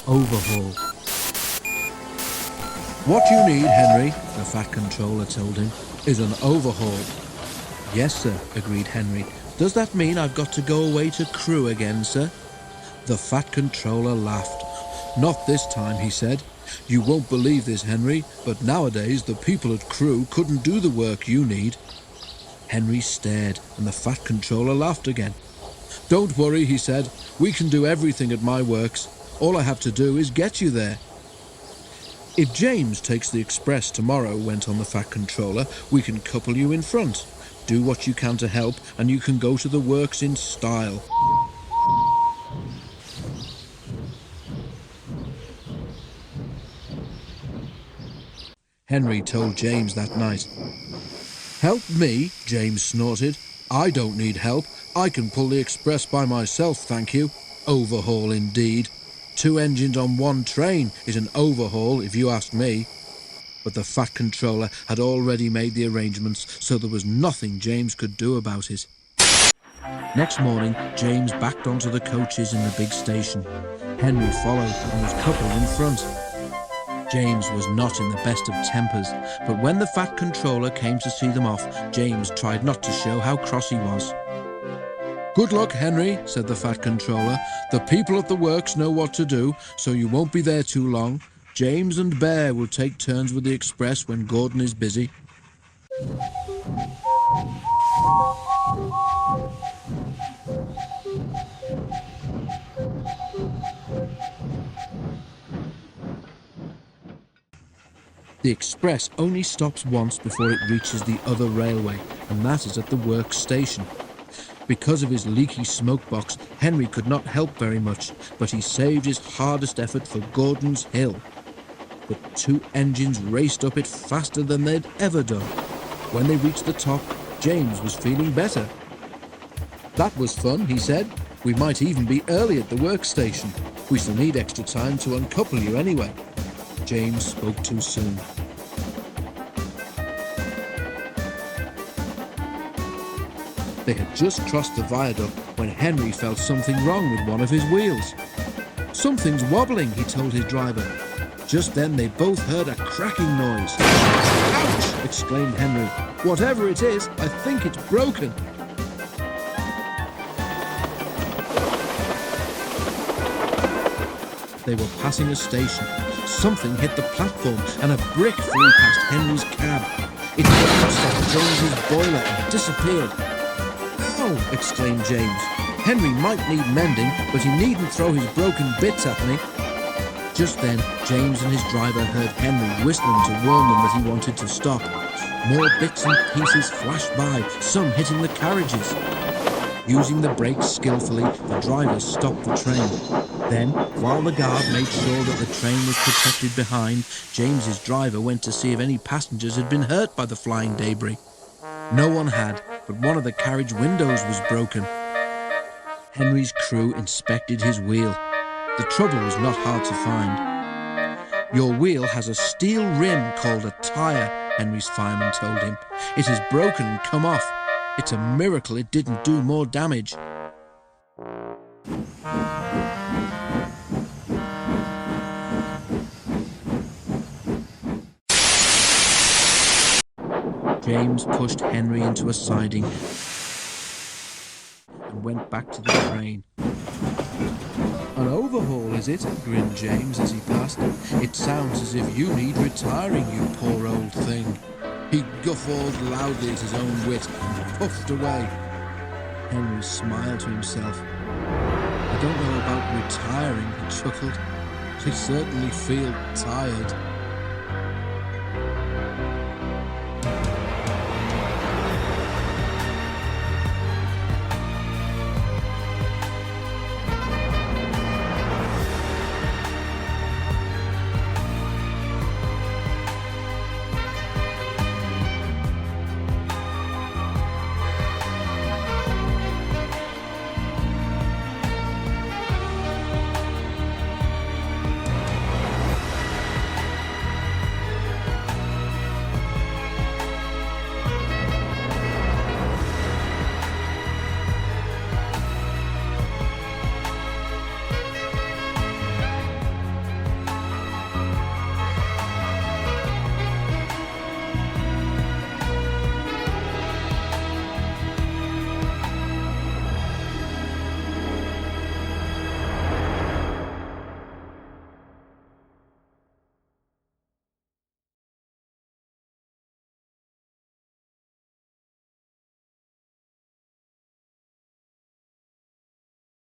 Overhaul. "What you need, Henry," the Fat Controller told him, "is an overhaul." "Yes, sir," agreed Henry. "Does that mean I've got to go away to Crewe again, sir?" The Fat Controller laughed. "Not this time," he said. "You won't believe this, Henry, but nowadays the people at Crewe couldn't do the work you need." Henry stared, and the Fat Controller laughed again. "Don't worry," he said. "We can do everything at my works. All I have to do is get you there." "If James takes the express tomorrow," went on the Fat Controller, "we can couple you in front. Do what you can to help, and you can go to the works in style." Henry told James that night. "Help me?" James snorted. "I don't need help. I can pull the express by myself, thank you. Overhaul indeed. 2 engines on 1 train is an overhaul, if you ask me." But the Fat Controller had already made the arrangements, so there was nothing James could do about it. Next morning, James backed onto the coaches in the big station. Henry followed and was coupled in front. James was not in the best of tempers, but when the Fat Controller came to see them off, James tried not to show how cross he was. "Good luck, Henry," said the Fat Controller. "The people at the works know what to do, so you won't be there too long. James and Bear will take turns with the express when Gordon is busy." The express only stops once before it reaches the other railway, and that is at the works station. Because of his leaky smoke box, Henry could not help very much, but he saved his hardest effort for Gordon's Hill. The 2 engines raced up it faster than they'd ever done. When they reached the top, James was feeling better. "That was fun," he said. "We might even be early at the workstation. We shall need extra time to uncouple you anyway." James spoke too soon. They had just crossed the viaduct when Henry felt something wrong with one of his wheels. "Something's wobbling," he told his driver. Just then they both heard a cracking noise. "Ouch!" exclaimed Henry. "Whatever it is, I think it's broken." They were passing a station. Something hit the platform and a brick flew past Henry's cab. It bounced off James's boiler and disappeared. "Ow!" exclaimed James. "Henry might need mending, but he needn't throw his broken bits at me." Just then, James and his driver heard Henry whistling to warn them that he wanted to stop. More bits and pieces flashed by, some hitting the carriages. Using the brakes skillfully, the driver stopped the train. Then, while the guard made sure that the train was protected behind, James's driver went to see if any passengers had been hurt by the flying debris. No one had, but one of the carriage windows was broken. Henry's crew inspected his wheel. The trouble was not hard to find. "Your wheel has a steel rim called a tyre," Henry's fireman told him. "It has broken and come off. It's a miracle it didn't do more damage." James pushed Henry into a siding and went back to the train. "An overhaul, is it?" grinned James as he passed. "It sounds as if you need retiring, you poor old thing." He guffawed loudly at his own wit and puffed away. Henry smiled to himself. "I don't know about retiring," he chuckled. "I certainly feel tired."